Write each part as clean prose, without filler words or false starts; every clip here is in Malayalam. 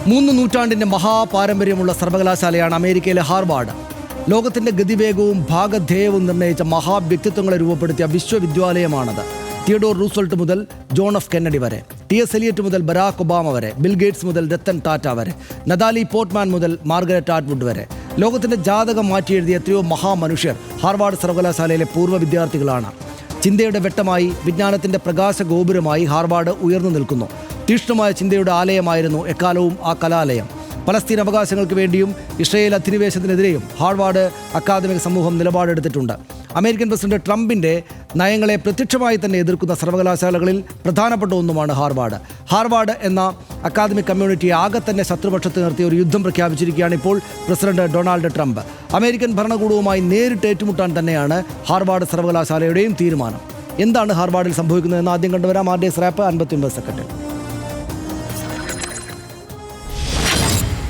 3 നൂറ്റാണ്ടിൻ്റെ മഹാപാരമ്പര്യമുള്ള സർവകലാശാലയാണ് അമേരിക്കയിലെ ഹാർവാർഡ്. ലോകത്തിൻ്റെ ഗതിവേഗവും ഭാഗധേയവും നിർണ്ണയിച്ച മഹാവ്യക്തിത്വങ്ങളെ രൂപപ്പെടുത്തിയ വിശ്വവിദ്യാലയമാണത്. തിയഡോർ റൂസ്വെൽറ്റ് മുതൽ ജോൺ എഫ് കെന്നഡി വരെ, ടി.എസ്. എലിയറ്റ് മുതൽ ബരാക് ഒബാമ വരെ, ബിൽ ഗേറ്റ്സ് മുതൽ രത്തൻ ടാറ്റ വരെ, നതാലി പോർട്ട്മാൻ മുതൽ മാർഗരറ്റ് ആറ്റ്വുഡ് വരെ, ലോകത്തിൻ്റെ ജാതകം മാറ്റിയെഴുതിയ എത്രയോ മഹാമനുഷ്യർ ഹാർവാർഡ് സർവകലാശാലയിലെ പൂർവ്വ വിദ്യാർത്ഥികളാണ്. ചിന്തയുടെ വെട്ടമായി, വിജ്ഞാനത്തിൻ്റെ പ്രകാശഗോപുരമായി ഹാർവാർഡ് ഉയർന്നു നിൽക്കുന്നു. തീക്ഷ്ണമായ ചിന്തയുടെ ആലയമായിരുന്നു എക്കാലവും ആ കലാലയം. പലസ്തീൻ അവകാശങ്ങൾക്ക് വേണ്ടിയും ഇസ്രയേൽ അധിനിവേശത്തിനെതിരെയും ഹാർവാർഡ് അക്കാദമിക സമൂഹം നിലപാടെടുത്തിട്ടുണ്ട്. അമേരിക്കൻ പ്രസിഡന്റ് ട്രംപിൻ്റെ നയങ്ങളെ പ്രത്യക്ഷമായി തന്നെ എതിർക്കുന്ന സർവകലാശാലകളിൽ പ്രധാനപ്പെട്ട ഒന്നുമാണ് ഹാർവാർഡ്. ഹാർവാർഡ് എന്ന അക്കാദമിക് കമ്മ്യൂണിറ്റിയെ ആകെ തന്നെ ശത്രുപക്ഷത്ത് നിർത്തി ഒരു യുദ്ധം പ്രഖ്യാപിച്ചിരിക്കുകയാണ് ഇപ്പോൾ പ്രസിഡന്റ് ഡൊണാൾഡ് ട്രംപ്. അമേരിക്കൻ ഭരണകൂടവുമായി നേരിട്ട് ഏറ്റുമുട്ടാൻ തന്നെയാണ് ഹാർവാർഡ് സർവകലാശാലയുടെയും തീരുമാനം. എന്താണ് ഹാർവാർഡിൽ സംഭവിക്കുന്നതെന്ന് ആദ്യം കണ്ടുവരാം. RDS rap 59 second.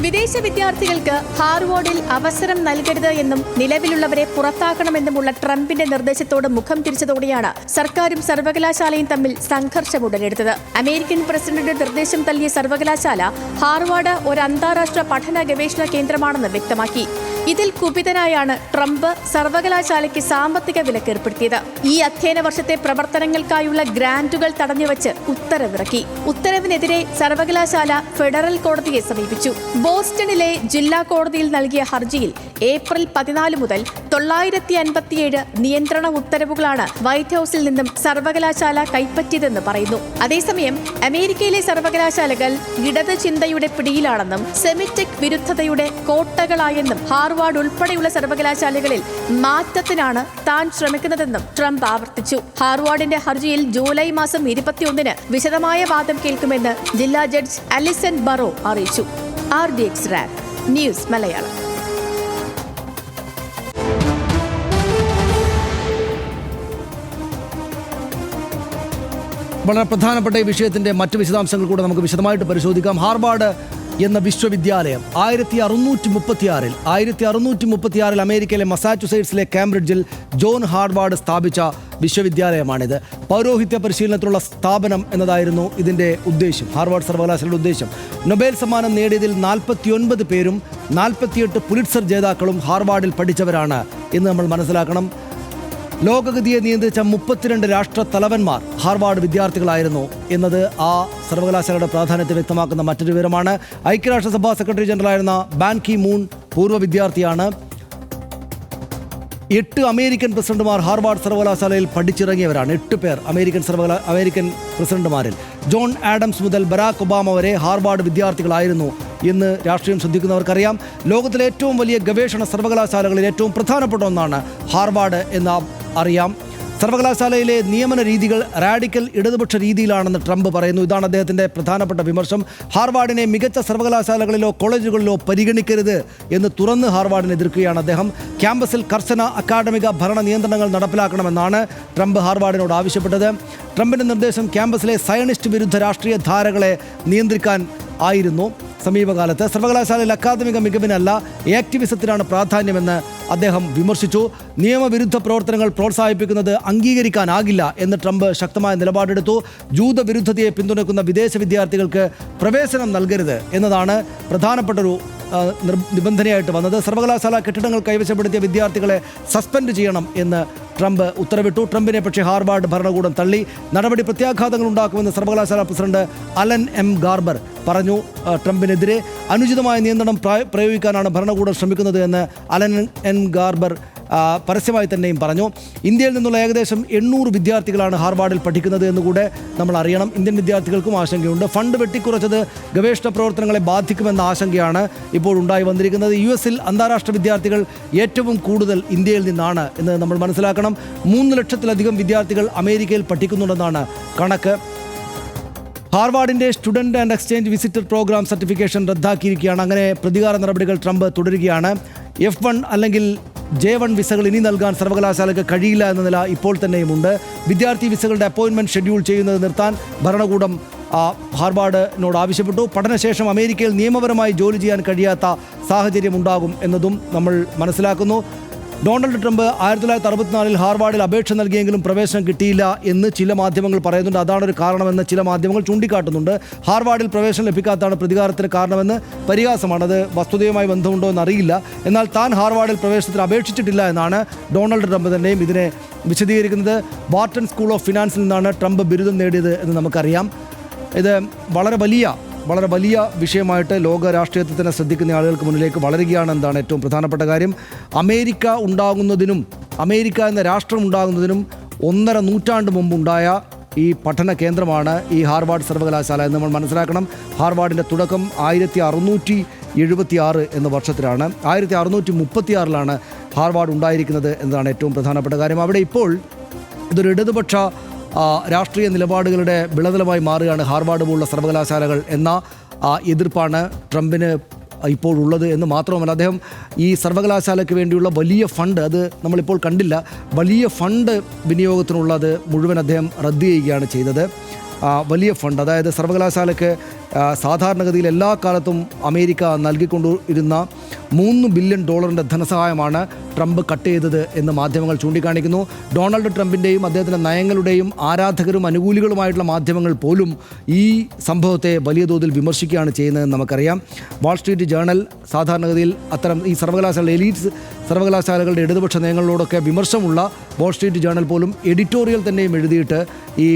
വിദേശ വിദ്യാർത്ഥികൾക്ക് ഹാർവാർഡിൽ അവസരം നൽകരുത് എന്നും നിലവിലുള്ളവരെ പുറത്താക്കണമെന്നുമുള്ള ട്രംപിന്റെ നിർദ്ദേശത്തോട് മുഖം തിരിച്ചതോടെയാണ് സർക്കാരും സർവകലാശാലയും തമ്മിൽ സംഘർഷം ഉടലെടുത്തത്. അമേരിക്കൻ പ്രസിഡന്റിന്റെ നിർദ്ദേശം തള്ളിയ സർവകലാശാല ഹാർവാർഡ് ഒരു അന്താരാഷ്ട്ര പഠന ഗവേഷണ കേന്ദ്രമാണെന്ന് വ്യക്തമാക്കി. ഇതിൽ കുപിതനായാണ് ട്രംപ് സർവകലാശാലയ്ക്ക് സാമ്പത്തിക വിലക്ക് ഏർപ്പെടുത്തിയത്. ഈ അധ്യയന വർഷത്തെ പ്രവർത്തനങ്ങൾക്കായുള്ള ഗ്രാന്റുകൾ തടഞ്ഞുവച്ച് ഉത്തരവിറക്കി. ഉത്തരവിനെതിരെ സർവകലാശാല ഫെഡറൽ കോടതിയെ സമീപിച്ചു. ബോസ്റ്റണിലെ ജില്ലാ കോടതിയിൽ നൽകിയ ഹർജിയിൽ ഏപ്രിൽ 14 മുതൽ 957 നിയന്ത്രണ ഉത്തരവുകളാണ് വൈറ്റ് ഹൌസിൽ നിന്നും സർവകലാശാല കൈപ്പറ്റിയതെന്ന് പറയുന്നു. അതേസമയം അമേരിക്കയിലെ സർവകലാശാലകൾ ഇടത് ചിന്തയുടെ പിടിയിലാണെന്നും സെമിറ്റിക് വിരുദ്ധതയുടെ കോട്ടകളായെന്നും ഹാർവാർഡ് ഉൾപ്പെടെയുള്ള സർവകലാശാലകളിൽ മാറ്റത്തിനാണ് താൻ ശ്രമിക്കുന്നതെന്നും ട്രംപ് ആവർത്തിച്ചു. ഹാർവാർഡിന്റെ ഹർജിയിൽ ജൂലൈ മാസം 21 വിശദമായ വാദം കേൾക്കുമെന്ന് ജില്ലാ ജഡ്ജ് അലിസൺ ബറോ അറിയിച്ചു. RDX rap news Malayalam. വളരെ പ്രധാനപ്പെട്ട ഈ വിഷയത്തിൻ്റെ മറ്റ് വിശദാംശങ്ങൾ കൂടെ നമുക്ക് വിശദമായിട്ട് പരിശോധിക്കാം. ഹാർവാർഡ് എന്ന വിശ്വവിദ്യാലയം 1636 അമേരിക്കയിലെ മസാച്യുസെറ്റ്സിലെ കാംബ്രിഡ്ജിൽ ജോൺ ഹാർവാർഡ് സ്ഥാപിച്ച വിശ്വവിദ്യാലയമാണിത്. പൗരോഹിത്യ പരിശീലനത്തിലുള്ള സ്ഥാപനം എന്നതായിരുന്നു ഇതിൻ്റെ ഉദ്ദേശം, ഹാർവാർഡ് സർവകലാശാലയുടെ ഉദ്ദേശം. നൊബേൽ സമ്മാനം നേടിയതിൽ 49 പേരും 48 പുലിറ്റ്സർ ജേതാക്കളും ഹാർവാർഡിൽ പഠിച്ചവരാണ് എന്ന് നമ്മൾ മനസ്സിലാക്കണം. ലോകഗതിയെ നിയന്ത്രിച്ച 32 രാഷ്ട്ര തലവന്മാർ ഹാർവാർഡ് വിദ്യാർത്ഥികളായിരുന്നു എന്നത് ആ സർവകലാശാലയുടെ പ്രാധാന്യത്തെ വ്യക്തമാക്കുന്ന മറ്റൊരു വിവരമാണ്. ഐക്യരാഷ്ട്രസഭാ സെക്രട്ടറി ജനറലായിരുന്ന ബാൻ കി മൂൺ പൂർവ്വ വിദ്യാർത്ഥിയാണ്. 8 അമേരിക്കൻ പ്രസിഡന്റുമാർ ഹാർവാർഡ് സർവകലാശാലയിൽ പഠിച്ചിറങ്ങിയവരാണ്. 8 പേർ അമേരിക്കൻ പ്രസിഡന്റുമാരിൽ. ജോൺ ആഡംസ് മുതൽ ബരാക് ഒബാമ വരെ ഹാർവാർഡ് വിദ്യാർത്ഥികളായിരുന്നു എന്ന് രാഷ്ട്രീയം ശ്രദ്ധിക്കുന്നവർക്കറിയാം. ലോകത്തിലെ ഏറ്റവും വലിയ ഗവേഷണ സർവകലാശാലകളിൽ ഏറ്റവും പ്രധാനപ്പെട്ട ഒന്നാണ് ഹാർവാർഡ് എന്ന് അറിയാം. സർവകലാശാലയിലെ നിയമന രീതികൾ റാഡിക്കൽ ഇടതുപക്ഷ രീതിയിലാണെന്ന് ട്രംപ് പറയുന്നു. ഇതാണ് അദ്ദേഹത്തിൻ്റെ പ്രധാനപ്പെട്ട വിമർശം. ഹാർവാർഡിനെ മികച്ച സർവകലാശാലകളിലോ കോളേജുകളിലോ പരിഗണിക്കരുത് എന്ന് തുറന്ന് ഹാർവാർഡിനെ എതിർക്കുകയാണ് അദ്ദേഹം. ക്യാമ്പസിൽ കർശന അക്കാഡമിക ഭരണ നിയന്ത്രണങ്ങൾ നടപ്പിലാക്കണമെന്നാണ് ട്രംപ് ഹാർവാർഡിനോട് ആവശ്യപ്പെട്ടത്. ട്രംപിൻ്റെ നിർദ്ദേശം ക്യാമ്പസിലെ സയനിസ്റ്റ് വിരുദ്ധ രാഷ്ട്രീയ ധാരകളെ നിയന്ത്രിക്കാൻ ആയിരുന്നു. സമീപകാലത്ത് സർവകലാശാലയിൽ അക്കാദമിക മികവിനല്ല ആക്ടിവിസത്തിനാണ് പ്രാധാന്യമെന്ന് അദ്ദേഹം വിമർശിച്ചു. നിയമവിരുദ്ധ പ്രവർത്തനങ്ങൾ പ്രോത്സാഹിപ്പിക്കുന്നത് അംഗീകരിക്കാനാകില്ല എന്ന് ട്രംപ് ശക്തമായ നിലപാടെടുത്തു. ജൂതവിരുദ്ധതയെ പിന്തുണയ്ക്കുന്ന വിദേശ വിദ്യാർത്ഥികൾക്ക് പ്രവേശനം നൽകരുത് എന്നതാണ് പ്രധാനപ്പെട്ടൊരു നിബന്ധനയായിട്ട് വന്നത്. സർവകലാശാല കെട്ടിടങ്ങൾ കൈവശപ്പെടുത്തിയ വിദ്യാർത്ഥികളെ സസ്പെൻഡ് ചെയ്യണം എന്ന് ട്രംപ് ഉത്തരവിട്ടു. ട്രംപിനെ പക്ഷേ ഹാർവാർഡ് ഭരണകൂടം തള്ളി. നടപടി പ്രത്യാഘാതങ്ങൾ ഉണ്ടാക്കുമെന്ന് സർവകലാശാല പ്രസിഡന്റ് അലൻ എം ഗാർബർ പറഞ്ഞു. ട്രംപിനെതിരെ അനുചിതമായ നിയന്ത്രണം പ്രയോഗിക്കാനാണ് ഭരണകൂടം ശ്രമിക്കുന്നത് എന്ന് അലൻ എൻ ഗാർബർ പരസ്യമായി തന്നെയും പറഞ്ഞു. ഇന്ത്യയിൽ നിന്നുള്ള ഏകദേശം 800 വിദ്യാർത്ഥികളാണ് ഹാർവാർഡിൽ പഠിക്കുന്നത് എന്നുകൂടെ നമ്മൾ അറിയണം. ഇന്ത്യൻ വിദ്യാർത്ഥികൾക്കും ആശങ്കയുണ്ട്. ഫണ്ട് വെട്ടിക്കുറച്ചത് ഗവേഷണ പ്രവർത്തനങ്ങളെ ബാധിക്കുമെന്ന ആശങ്കയാണ് ഇപ്പോൾ ഉണ്ടായി വന്നിരിക്കുന്നത്. US-ൽ അന്താരാഷ്ട്ര വിദ്യാർത്ഥികൾ ഏറ്റവും കൂടുതൽ ഇന്ത്യയിൽ നിന്നാണ് എന്ന് നമ്മൾ മനസ്സിലാക്കണം. 3 ലക്ഷത്തിലധികം വിദ്യാർത്ഥികൾ അമേരിക്കയിൽ പഠിക്കുന്നുണ്ടെന്നാണ് കണക്ക്. ഹാർവാർഡിൻ്റെ student and exchange visitor program certification റദ്ദാക്കിയിരിക്കുകയാണ്. അങ്ങനെ പ്രതികാര നടപടികൾ ട്രംപ് തുടരുകയാണ്. F1 അല്ലെങ്കിൽ J1 വിസകൾ ഇനി നൽകാൻ സർവകലാശാലയ്ക്ക് കഴിയില്ല എന്ന നില ഇപ്പോൾ തന്നെയുമുണ്ട്. വിദ്യാർത്ഥി വിസകളുടെ അപ്പോയിൻമെൻറ്റ് ഷെഡ്യൂൾ ചെയ്യുന്നത് നിർത്താൻ ഭരണകൂടം ഹാർവാർഡിനോട് ആവശ്യപ്പെട്ടു. പഠനശേഷം അമേരിക്കയിൽ നിയമപരമായി ജോലി ചെയ്യാൻ കഴിയാത്ത സാഹചര്യം ഉണ്ടാകും എന്നതും നമ്മൾ മനസ്സിലാക്കുന്നു. ഡൊണാൾഡ് ട്രംപ് 1964 ഹാർവാർഡിൽ അപേക്ഷ നൽകിയെങ്കിലും പ്രവേശനം കിട്ടിയില്ല എന്ന് ചില മാധ്യമങ്ങൾ പറയുന്നുണ്ട്. അതാണൊരു കാരണമെന്ന് ചില മാധ്യമങ്ങൾ ചൂണ്ടിക്കാട്ടുന്നുണ്ട്. ഹാർവാർഡിൽ പ്രവേശനം ലഭിക്കാത്തതാണ് പ്രതികാരത്തിന് കാരണമെന്ന് പരിഹാസമാണ്. അത് വസ്തുതയുമായി ബന്ധമുണ്ടോ എന്നറിയില്ല. എന്നാൽ താൻ ഹാർവാർഡിൽ പ്രവേശനത്തിന് അപേക്ഷിച്ചിട്ടില്ല എന്നാണ് ഡൊണാൾഡ് ട്രംപ് തന്നെയും ഇതിനെ വിശദീകരിക്കുന്നത്. ബാർട്ടൺ സ്കൂൾ ഓഫ് ഫിനാൻസിൽ നിന്നാണ് ട്രംപ് ബിരുദം നേടിയത് എന്ന് നമുക്കറിയാം. ഇത് വളരെ വലിയ വിഷയമായിട്ട് ലോക രാഷ്ട്രീയത്തിൽ തന്നെ ശ്രദ്ധിക്കുന്ന ആളുകൾക്ക് മുന്നിലേക്ക് വളരുകയാണ് എന്നതാണ് ഏറ്റവും പ്രധാനപ്പെട്ട കാര്യം. അമേരിക്ക എന്ന രാഷ്ട്രം ഉണ്ടാകുന്നതിനും 1.5 നൂറ്റാണ്ട് മുമ്പുണ്ടായ ഈ പഠന കേന്ദ്രമാണ് ഈ ഹാർവാർഡ് സർവകലാശാല എന്ന് നമ്മൾ മനസ്സിലാക്കണം. ഹാർവാർഡിൻ്റെ തുടക്കം 1676 എന്ന വർഷത്തിലാണ്. 1636 ഹാർവാർഡ് ഉണ്ടായിരിക്കുന്നത് എന്നതാണ് ഏറ്റവും പ്രധാനപ്പെട്ട കാര്യം. അവിടെ ഇപ്പോൾ ഇതൊരു ഇടതുപക്ഷ രാഷ്ട്രീയ നിലപാടുകളുടെ വിളനിലമായി മാറുകയാണ് ഹാർവാർഡ് പോലുള്ള സർവകലാശാലകൾ എന്ന എതിർപ്പാണ് ട്രംപിന് ഇപ്പോഴുള്ളത് എന്ന് മാത്രമല്ല, അദ്ദേഹം ഈ സർവകലാശാലയ്ക്ക് വേണ്ടിയുള്ള വലിയ ഫണ്ട്, അത് നമ്മളിപ്പോൾ കണ്ടില്ല, വലിയ ഫണ്ട് വിനിയോഗത്തിനുള്ളത് മുഴുവൻ അദ്ദേഹം റദ്ദ് ചെയ്യുകയാണ് ചെയ്തത്. വലിയ ഫണ്ട്, അതായത് സർവകലാശാലയ്ക്ക് സാധാരണഗതിയിൽ എല്ലാ കാലത്തും അമേരിക്ക നൽകിക്കൊണ്ടിരുന്ന $3 ബില്യൺ ധനസഹായമാണ് ട്രംപ് കട്ട് ചെയ്തത് എന്ന് മാധ്യമങ്ങൾ ചൂണ്ടിക്കാണിക്കുന്നു. ഡൊണാൾഡ് ട്രംപിൻ്റെയും അദ്ദേഹത്തിൻ്റെ നയങ്ങളുടെയും ആരാധകരും അനുകൂലികളുമായിട്ടുള്ള മാധ്യമങ്ങൾ പോലും ഈ സംഭവത്തെ വലിയ തോതിൽ വിമർശിക്കുകയാണ് ചെയ്യുന്നതെന്ന് നമുക്കറിയാം. വാൾ സ്ട്രീറ്റ് ജേർണൽ സാധാരണഗതിയിൽ അത്തരം ഈ എലീറ്റ് സർവകലാശാലകളുടെ ഇടതുപക്ഷ നയങ്ങളോടൊക്കെ വിമർശമുള്ള വാൾ സ്ട്രീറ്റ് ജേർണൽ പോലും എഡിറ്റോറിയൽ തന്നെയും എഴുതിയിട്ട് ഈ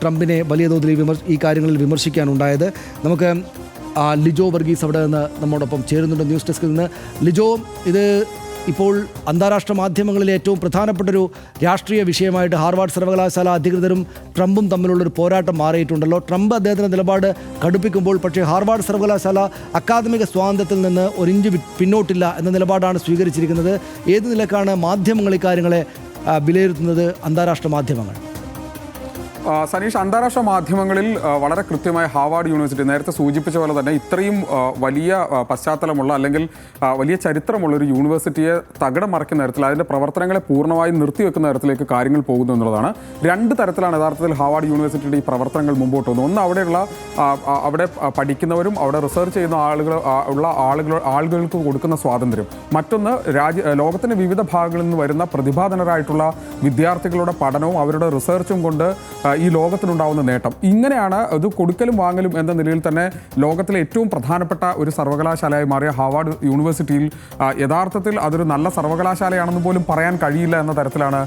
ട്രംപിനെ വലിയ തോതിൽ ഈ കാര്യങ്ങളിൽ വിമർശിക്കാനുണ്ടായത്. നമുക്ക് ലിജോ വർഗീസ് അവിടെ നിന്ന് നമ്മോടൊപ്പം ചേരുന്നുണ്ട് ന്യൂസ് ഡെസ്കിൽ നിന്ന്. ലിജോ, ഇത് ഇപ്പോൾ അന്താരാഷ്ട്ര മാധ്യമങ്ങളിലെ ഏറ്റവും പ്രധാനപ്പെട്ടൊരു രാഷ്ട്രീയ വിഷയമായിട്ട് ഹാർവാർഡ് സർവകലാശാല അധികൃതരും ട്രംപും തമ്മിലുള്ളൊരു പോരാട്ടം മാറിയിട്ടുണ്ടല്ലോ. ട്രംപ് അദ്ദേഹത്തിൻ്റെ നിലപാട് കടുപ്പിക്കുമ്പോൾ പക്ഷേ ഹാർവാർഡ് സർവകലാശാല അക്കാദമിക സ്വാതന്ത്ര്യത്തിൽ നിന്ന് ഒരിഞ്ച് പിന്നോട്ടില്ല എന്ന നിലപാടാണ് സ്വീകരിച്ചിരിക്കുന്നത്. ഏത് നിലക്കാണ് മാധ്യമങ്ങൾ ഇക്കാര്യങ്ങളെ വിലയിരുത്തുന്നത്, അന്താരാഷ്ട്ര മാധ്യമങ്ങൾ? സനീഷ്, അന്താരാഷ്ട്ര മാധ്യമങ്ങളിൽ വളരെ കൃത്യമായി ഹാർവാർഡ് യൂണിവേഴ്സിറ്റി നേരത്തെ സൂചിപ്പിച്ച പോലെ തന്നെ ഇത്രയും വലിയ പശ്ചാത്തലമുള്ള അല്ലെങ്കിൽ വലിയ ചരിത്രമുള്ള ഒരു യൂണിവേഴ്സിറ്റിയെ തകിടം മറിക്കുന്ന തരത്തിൽ അതിൻ്റെ പ്രവർത്തനങ്ങളെ പൂർണ്ണമായും നിർത്തിവെക്കുന്ന തരത്തിലുള്ള കാര്യങ്ങൾ പോകുന്നു എന്നുള്ളതാണ്. 2 തരത്തിലാണ് യഥാർത്ഥത്തിൽ ഹാർവാർഡ് യൂണിവേഴ്സിറ്റിയുടെ ഈ പ്രവർത്തനങ്ങൾ മുമ്പോട്ട് പോകുന്നത്. ഒന്ന്, അവിടെ പഠിക്കുന്നവരും അവിടെ റിസർച്ച് ചെയ്യുന്ന ആളുകൾക്ക് കൊടുക്കുന്ന സ്വാതന്ത്ര്യം. മറ്റൊന്ന്, ലോകത്തിൻ്റെ വിവിധ ഭാഗങ്ങളിൽ നിന്ന് വരുന്ന പ്രതിഭാധനരായിട്ടുള്ള വിദ്യാർത്ഥികളുടെ പഠനവും അവരുടെ റിസർച്ചും കൊണ്ട് ഈ ലോകത്തിനുണ്ടാവുന്ന നേട്ടം. ഇങ്ങനെയാണ് ഇത് കൊടുക്കലും വാങ്ങലും എന്ന നിലയിൽ തന്നെ ലോകത്തിലെ ഏറ്റവും പ്രധാനപ്പെട്ട ഒരു സർവകലാശാലയായി മാറിയ ഹാർവാർഡ് യൂണിവേഴ്സിറ്റിയിൽ യഥാർത്ഥത്തിൽ അതൊരു നല്ല സർവകലാശാലയാണെന്ന് പോലും പറയാൻ കഴിയില്ല എന്ന തരത്തിലാണ്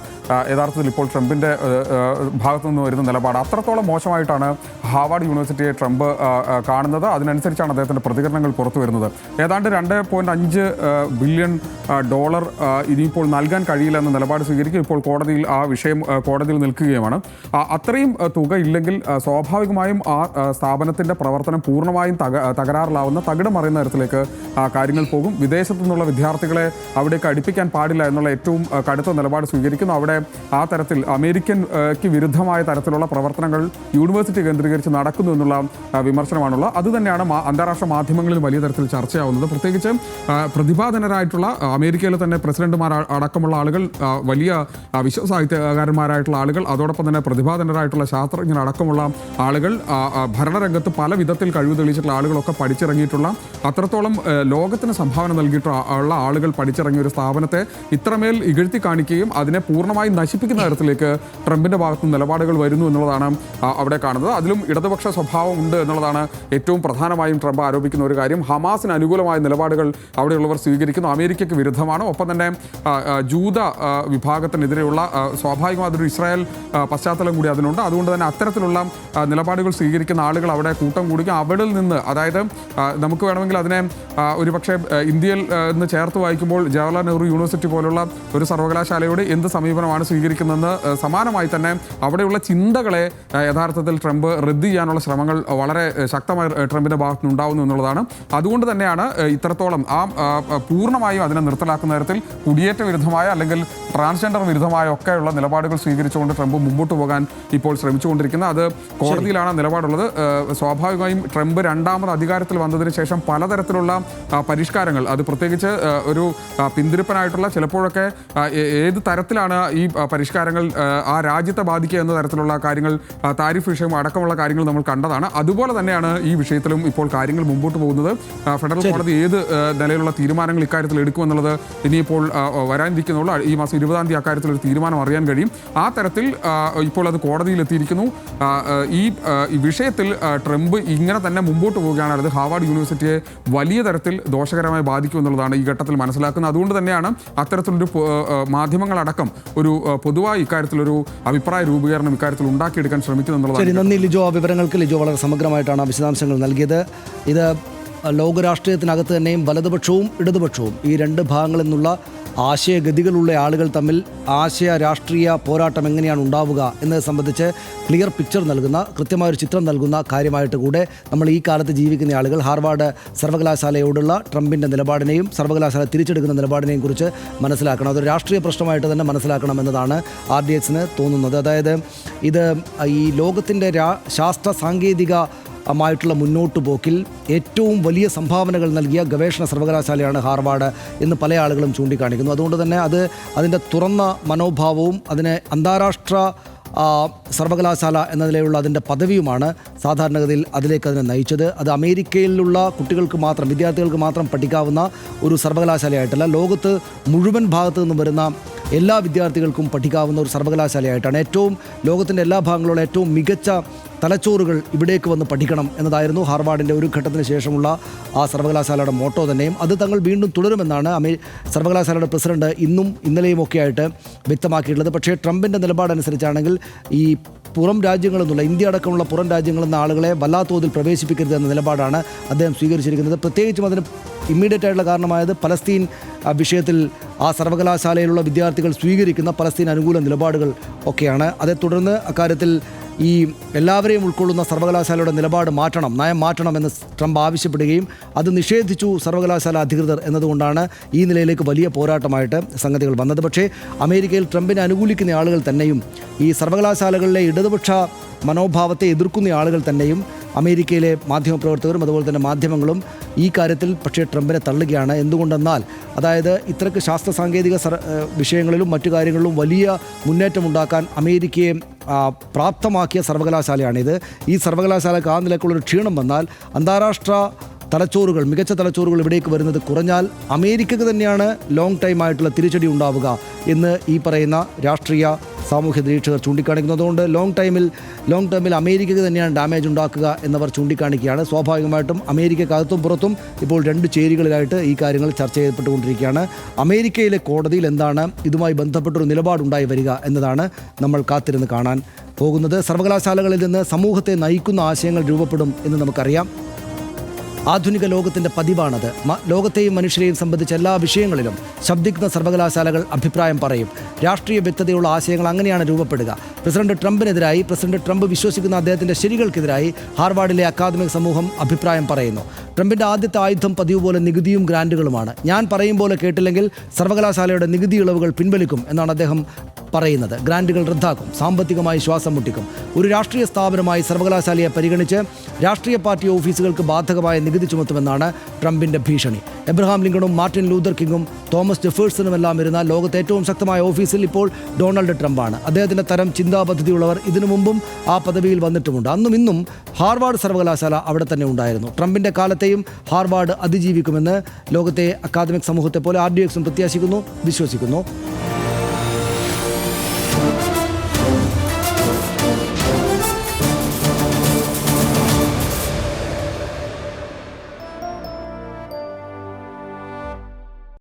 യഥാർത്ഥത്തിൽ ഇപ്പോൾ ട്രംപിൻ്റെ ഭാഗത്തു നിന്ന് വരുന്ന നിലപാട്. അത്രത്തോളം മോശമായിട്ടാണ് ഹാർവാർഡ് യൂണിവേഴ്സിറ്റിയെ ട്രംപ് കാണുന്നത്. അതിനനുസരിച്ചാണ് അദ്ദേഹത്തിൻ്റെ പ്രതികരണങ്ങൾ പുറത്തു വരുന്നത്. ഏതാണ്ട് $2.5 ബില്യൺ ഇനിയിപ്പോൾ നൽകാൻ കഴിയില്ല എന്ന നിലപാട് സ്വീകരിക്കും. ഇപ്പോൾ കോടതിയിൽ ആ വിഷയം കോടതിയിൽ നിൽക്കുകയുമാണ്. അത്രയും തുക ഇല്ലെങ്കിൽ സ്വാഭാവികമായും ആ സ്ഥാപനത്തിൻ്റെ പ്രവർത്തനം പൂർണ്ണമായും തകരാറിലാവുന്ന തകിടം മറിയുന്ന തരത്തിലേക്ക് കാര്യങ്ങൾ പോകും. വിദേശത്തു നിന്നുള്ള വിദ്യാർത്ഥികളെ അവിടേക്ക് അടുപ്പിക്കാൻ പാടില്ല എന്നുള്ള ഏറ്റവും കടുത്ത നിലപാട് സ്വീകരിക്കുന്നു. അവിടെ ആ തരത്തിൽ അമേരിക്കൻക്ക് വിരുദ്ധമായ തരത്തിലുള്ള പ്രവർത്തനങ്ങൾ യൂണിവേഴ്സിറ്റി കേന്ദ്രീകരിച്ച് നടക്കുന്നു എന്നുള്ള വിമർശനമാണുള്ളത്. അതുതന്നെയാണ് അന്താരാഷ്ട്ര മാധ്യമങ്ങളിൽ വലിയ തരത്തിൽ ചർച്ചയാവുന്നത്. പ്രത്യേകിച്ച് പ്രതിഭാധനരായിട്ടുള്ള അമേരിക്കയിലെ തന്നെ പ്രസിഡന്റുമാർ അടക്കമുള്ള ആളുകൾ, വലിയ വിശ്വസാഹിത്യകാരന്മാരായിട്ടുള്ള ആളുകൾ, അതോടൊപ്പം തന്നെ പ്രതിഭാധനരായിട്ടുള്ള ശാസ്ത്രജ്ഞരടക്കമുള്ള ആളുകൾ, ഭരണരംഗത്ത് പല വിധത്തിൽ കഴിവ് തെളിയിച്ചിട്ടുള്ള ആളുകളൊക്കെ പഠിച്ചിറങ്ങിയിട്ടുള്ള, അത്രത്തോളം ലോകത്തിന് സംഭാവന നൽകിയിട്ടുള്ള ആളുകൾ പഠിച്ചിറങ്ങിയ ഒരു സ്ഥാപനത്തെ ഇത്രമേൽ ഇകഴ്ത്തി കാണിക്കുകയും അതിനെ പൂർണ്ണമായും നശിപ്പിക്കുന്ന തരത്തിലേക്ക് ട്രംപിൻ്റെ ഭാഗത്ത് നിലപാടുകൾ വരുന്നു എന്നുള്ളതാണ് അവിടെ കാണുന്നത്. അതിലും ഇടതുപക്ഷ സ്വഭാവം ഉണ്ട് എന്നുള്ളതാണ് ഏറ്റവും പ്രധാനമായും ട്രംപ് ആരോപിക്കുന്ന ഒരു കാര്യം. ഹമാസിന് അനുകൂലമായ നിലപാടുകൾ അവിടെയുള്ളവർ സ്വീകരിക്കുന്നു, അമേരിക്കയ്ക്ക് വിരുദ്ധമാണ്. ഒപ്പം തന്നെ ജൂത വിഭാഗത്തിനെതിരെയുള്ള സ്വാഭാവികമായ അതൊരു ഇസ്രായേൽ പശ്ചാത്തലം കൂടി അതിനുണ്ട്. അതുകൊണ്ട് തന്നെ അത്തരത്തിലുള്ള നിലപാടുകൾ സ്വീകരിക്കുന്ന ആളുകൾ അവിടെ കൂട്ടം കൂടിക്കും. അവിടെ നിന്ന്, അതായത് നമുക്ക് വേണമെങ്കിൽ അതിനെ ഒരു പക്ഷേ ഇന്ത്യയിൽ നിന്ന് ചേർത്ത് വായിക്കുമ്പോൾ ജവഹർലാൽ നെഹ്റു യൂണിവേഴ്സിറ്റി പോലുള്ള ഒരു സർവകലാശാലയോട് എന്ത് സമീപനമാണ് സ്വീകരിക്കുന്നതെന്ന് സമാനമായി തന്നെ അവിടെയുള്ള ചിന്തകളെ യഥാർത്ഥത്തിൽ ട്രംപ് റദ്ദ് ചെയ്യാനുള്ള ശ്രമങ്ങൾ വളരെ ശക്തമായി ട്രംപിൻ്റെ ഭാഗത്ത് ഉണ്ടാവുന്നു എന്നുള്ളതാണ്. അതുകൊണ്ട് തന്നെയാണ് ഇത്രത്തോളം പൂർണ്ണമായും അതിനെ നിർത്തലാക്കുന്ന തരത്തിൽ കുടിയേറ്റ വിരുദ്ധമായ അല്ലെങ്കിൽ ട്രാൻസ്ജെൻഡർ വിരുദ്ധമായ ഒക്കെയുള്ള നിലപാടുകൾ സ്വീകരിച്ചുകൊണ്ട് ട്രംപ് മുമ്പോട്ട് പോകാൻ ഇപ്പോൾ ഇപ്പോൾ ശ്രമിച്ചുകൊണ്ടിരിക്കുന്നത്. അത് കോടതിയിലാണ് നിലപാടുള്ളത്. സ്വാഭാവികമായും ട്രംപ് രണ്ടാമത് അധികാരത്തിൽ വന്നതിന് ശേഷം പലതരത്തിലുള്ള പരിഷ്കാരങ്ങൾ, അത് പ്രത്യേകിച്ച് ഒരു പിന്തിരിപ്പനായിട്ടുള്ള, ചിലപ്പോഴൊക്കെ ഏത് തരത്തിലാണ് ഈ പരിഷ്കാരങ്ങൾ ആ രാജ്യത്തെ ബാധിക്കുക എന്ന തരത്തിലുള്ള കാര്യങ്ങൾ, താരിഫ് വിഷയം അടക്കമുള്ള കാര്യങ്ങൾ നമ്മൾ കണ്ടതാണ്. അതുപോലെ തന്നെയാണ് ഈ വിഷയത്തിലും ഇപ്പോൾ കാര്യങ്ങൾ മുമ്പോട്ട് പോകുന്നത്. ഫെഡറൽ കോടതി ഏത് നിലയിലുള്ള തീരുമാനങ്ങൾ ഇക്കാര്യത്തിൽ എടുക്കുമെന്നുള്ളത് ഇനിയിപ്പോൾ വരാനിരിക്കുന്നുള്ളൂ. ഈ മാസം 20-ാം തീയതി അക്കാര്യത്തിൽ ഒരു തീരുമാനം അറിയാൻ കഴിയും. ആ തരത്തിൽ ഇപ്പോൾ അത് കോടതിയിലെത്തിയിരിക്കുന്നു. ഈ വിഷയത്തിൽ ട്രംപ് ഇങ്ങനെ തന്നെ മുമ്പോട്ട് പോവുകയാണെങ്കിൽ അത് ഹാർവാർഡ് യൂണിവേഴ്സിറ്റിയെ വലിയ തരത്തിൽ ദോഷകരമായി ബാധിക്കുമെന്നുള്ളതാണ് ഈ ഘട്ടത്തിൽ മനസ്സിലാക്കുന്നത്. അതുകൊണ്ട് തന്നെയാണ് അത്തരത്തിലൊരു മാധ്യമങ്ങളടക്കം ഒരു പൊതുവായി ഇക്കാര്യത്തിലൊരു അഭിപ്രായ രൂപീകരണം ഇക്കാര്യത്തിൽ ഉണ്ടാക്കിയെടുക്കാൻ ശ്രമിക്കുന്നുള്ളതാണ്. നന്ദി ലിജോ. ആ വിവരങ്ങൾക്ക് ലിജോ വളരെ സമഗ്രമായിട്ടാണ് വിശദാംശങ്ങൾ നൽകിയത്. ഇത് ലോകരാഷ്ട്രീയത്തിനകത്ത് തന്നെയും വലതുപക്ഷവും ഇടതുപക്ഷവും ഈ രണ്ട് ഭാഗങ്ങളിൽ നിന്നുള്ള ആശയഗതികളുള്ള ആളുകൾ തമ്മിൽ ആശയ രാഷ്ട്രീയ പോരാട്ടം എങ്ങനെയാണ് ഉണ്ടാവുക എന്നത് സംബന്ധിച്ച് ക്ലിയർ പിക്ചർ നൽകുന്ന, കൃത്യമായൊരു ചിത്രം നൽകുന്ന കാര്യമായിട്ട് കൂടെ നമ്മൾ ഈ കാലത്ത് ജീവിക്കുന്ന ആളുകൾ ഹാർവാർഡ് സർവകലാശാലയോടുള്ള ട്രംപിൻ്റെ നിലപാടിനെയും സർവകലാശാല തിരിച്ചെടുക്കുന്ന നിലപാടിനെയും കുറിച്ച് മനസ്സിലാക്കണം. അതൊരു രാഷ്ട്രീയ പ്രശ്നമായിട്ട് തന്നെ മനസ്സിലാക്കണം എന്നതാണ് RDXന് തോന്നുന്നത്. അതായത് ഇത് ഈ ലോകത്തിൻ്റെ ശാസ്ത്ര സാങ്കേതിക മായിട്ടുള്ള മുന്നോട്ട് പോക്കിൽ ഏറ്റവും വലിയ സംഭാവനകൾ നൽകിയ ഗവേഷണ സർവകലാശാലയാണ് ഹാർവാർഡ് എന്ന് പല ആളുകളും ചൂണ്ടിക്കാണിക്കുന്നു. അതുകൊണ്ട് തന്നെ അതിൻ്റെ തുറന്ന മനോഭാവവും അതിനെ അന്താരാഷ്ട്ര സർവകലാശാല എന്ന നിലയിലുള്ള അതിൻ്റെ പദവിയുമാണ് സാധാരണഗതിയിൽ അതിനെ നയിച്ചത്. അത് അമേരിക്കയിലുള്ള കുട്ടികൾക്ക് മാത്രം, വിദ്യാർത്ഥികൾക്ക് മാത്രം പഠിക്കാവുന്ന ഒരു സർവകലാശാലയായിട്ടല്ല, ലോകത്ത് മുഴുവൻ ഭാഗത്തു നിന്നും വരുന്ന എല്ലാ വിദ്യാർത്ഥികൾക്കും പഠിക്കാവുന്ന ഒരു സർവകലാശാലയായിട്ടാണ്. ലോകത്തിൻ്റെ എല്ലാ ഭാഗങ്ങളിലുള്ള ഏറ്റവും മികച്ച തലച്ചോറുകൾ ഇവിടേക്ക് വന്ന് പഠിക്കണം എന്നതായിരുന്നു ഹാർവാർഡിൻ്റെ ഒരു ഘട്ടത്തിന് ശേഷമുള്ള ആ സർവകലാശാലയുടെ മോട്ടോ തന്നെയും. അത് തങ്ങൾ വീണ്ടും തുടരുമെന്നാണ് സർവകലാശാലയുടെ പ്രസിഡന്റ് ഇന്നും ഇന്നലെയും ഒക്കെ ആയിട്ട് വ്യക്തമാക്കിയിട്ടുള്ളത്. പക്ഷേ ട്രംപിൻ്റെ നിലപാടനുസരിച്ചാണെങ്കിൽ ഈ പുറം രാജ്യങ്ങളിൽ നിന്നുള്ള, ഇന്ത്യ അടക്കമുള്ള പുറം രാജ്യങ്ങളിൽ നിന്ന് ആളുകളെ വല്ലാത്തോതിൽ പ്രവേശിപ്പിക്കരുത് എന്ന നിലപാടാണ് അദ്ദേഹം സ്വീകരിച്ചിരിക്കുന്നത്. പ്രത്യേകിച്ചും അതിന് ഇമ്മീഡിയറ്റ് ആയിട്ടുള്ള കാരണമായത് പലസ്തീൻ വിഷയത്തിൽ ആ സർവകലാശാലയിലുള്ള വിദ്യാർത്ഥികൾ സ്വീകരിക്കുന്ന പലസ്തീൻ അനുകൂല നിലപാടുകൾ ഒക്കെയാണ്. അതേ തുടർന്ന് അക്കാര്യത്തിൽ ഈ എല്ലാവരെയും ഉൾക്കൊള്ളുന്ന സർവകലാശാലയുടെ നിലപാട് മാറ്റണം, നയം മാറ്റണമെന്ന് ട്രംപ് ആവശ്യപ്പെടുകയും അത് നിഷേധിച്ചു സർവകലാശാല അധികൃതർ എന്നതുകൊണ്ടാണ് ഈ നിലയിലേക്ക് വലിയ പോരാട്ടമായിട്ട് സംഗതികൾ വന്നത്. പക്ഷേ അമേരിക്കയിൽ ട്രംപിനെ അനുകൂലിക്കുന്ന ആളുകൾ തന്നെയും ഈ സർവകലാശാലകളിലെ ഇടതുപക്ഷ മനോഭാവത്തെ എതിർക്കുന്ന ആളുകൾ തന്നെയും അമേരിക്കയിലെ മാധ്യമപ്രവർത്തകരും അതുപോലെ തന്നെ മാധ്യമങ്ങളും ഈ കാര്യത്തിൽ പക്ഷേ ട്രംപിനെ തള്ളുകയാണ്. എന്തുകൊണ്ടെന്നാൽ അതായത് ഇത്രയ്ക്ക് ശാസ്ത്ര സാങ്കേതിക വിഷയങ്ങളിലും മറ്റു കാര്യങ്ങളിലും വലിയ മുന്നേറ്റമുണ്ടാക്കാൻ അമേരിക്കയെ പ്രാപ്തമാക്കിയ സർവകലാശാലയാണിത്. ഈ സർവകലാശാലയ്ക്ക് ആ നിലക്കുള്ളൊരു ക്ഷീണം വന്നാൽ, അന്താരാഷ്ട്ര തലച്ചോറുകൾ, മികച്ച തലച്ചോറുകൾ ഇവിടേക്ക് വരുന്നത് കുറഞ്ഞാൽ അമേരിക്കക്ക് തന്നെയാണ് ലോങ് ടൈം ആയിട്ടുള്ള തിരിച്ചടി ഉണ്ടാവുക എന്ന് ഈ പറയുന്ന രാഷ്ട്രീയ സാമൂഹ്യ നിരീക്ഷകർ ചൂണ്ടിക്കാണിക്കുന്നു. അതുകൊണ്ട് ലോങ് ടേമിൽ അമേരിക്കക്ക് തന്നെയാണ് ഡാമേജ് ഉണ്ടാക്കുക എന്നവർ ചൂണ്ടിക്കാണിക്കുകയാണ്. സ്വാഭാവികമായിട്ടും അമേരിക്കക്കകത്തും പുറത്തും ഇപ്പോൾ രണ്ട് ചേരികളിലായിട്ട് ഈ കാര്യങ്ങൾ ചർച്ച ചെയ്യപ്പെട്ടുകൊണ്ടിരിക്കുകയാണ്. അമേരിക്കയിലെ കോടതിയിൽ എന്താണ് ഇതുമായി ബന്ധപ്പെട്ടൊരു നിലപാടുണ്ടായി വരിക എന്നതാണ് നമ്മൾ കാത്തിരുന്ന് കാണാൻ പോകുന്നത്. സർവകലാശാലകളിൽ നിന്ന് സമൂഹത്തെ നയിക്കുന്ന ആശയങ്ങൾ രൂപപ്പെടും എന്ന് നമുക്കറിയാം. ആധുനിക ലോകത്തിൻ്റെ പതിവാണത്. ലോകത്തെയും മനുഷ്യരെയും സംബന്ധിച്ച എല്ലാ വിഷയങ്ങളിലും ശബ്ദിക്കുന്ന സർവകലാശാലകൾ അഭിപ്രായം പറയും. രാഷ്ട്രീയ വ്യക്തതയുള്ള ആശയങ്ങൾ അങ്ങനെയാണ് രൂപപ്പെടുക. പ്രസിഡന്റ് ട്രംപ് വിശ്വസിക്കുന്ന അദ്ദേഹത്തിൻ്റെ ശരികൾക്കെതിരായി ഹാർവാർഡിലെ അക്കാദമിക് സമൂഹം അഭിപ്രായം പറയുന്നു. ട്രംപിൻ്റെ ആദ്യത്തെ ആയുധം പതിവ് പോലെ നികുതിയും ഗ്രാൻറ്റുകളുമാണ്. ഞാൻ പറയും പോലെ കേട്ടില്ലെങ്കിൽ സർവകലാശാലയുടെ നികുതി ഇളവുകൾ പിൻവലിക്കും എന്നാണ് അദ്ദേഹം പറയുന്നത്. ഗ്രാൻറ്റുകൾ റദ്ദാക്കും, സാമ്പത്തികമായി ശ്വാസം മുട്ടിക്കും. ഒരു രാഷ്ട്രീയ സ്ഥാപനമായി സർവകലാശാലയെ പരിഗണിച്ച് രാഷ്ട്രീയ പാർട്ടി ഓഫീസുകൾക്ക് ബാധകമായ നികുതി ചുമത്തുമെന്നാണ് ട്രംപിൻ്റെ ഭീഷണി. എബ്രഹാം ലിങ്കണും മാർട്ടിൻ ലൂതർ കിങ്ങും തോമസ് ജെഫേഴ്സണുമെല്ലാം ഇരുന്ന ലോകത്തെ ഏറ്റവും ശക്തമായ ഓഫീസിൽ ഇപ്പോൾ ഡൊണാൾഡ് ട്രംപാണ്. അദ്ദേഹത്തിൻ്റെ തരം ചിന്താപദ്ധതിയുള്ളവർ ഇതിനു മുമ്പും ആ പദവിയിൽ വന്നിട്ടുമുണ്ട്. അന്നും ഇന്നും ഹാർവാർഡ് സർവകലാശാല അവിടെ തന്നെ ഉണ്ടായിരുന്നു. ട്രംപിൻ്റെ കാലത്തെയും ഹാർവാർഡ് അതിജീവിക്കുമെന്ന് ലോകത്തെ അക്കാദമിക് സമൂഹത്തെ പോലെ RDXും പ്രത്യാശിക്കുന്നു, വിശ്വസിക്കുന്നു.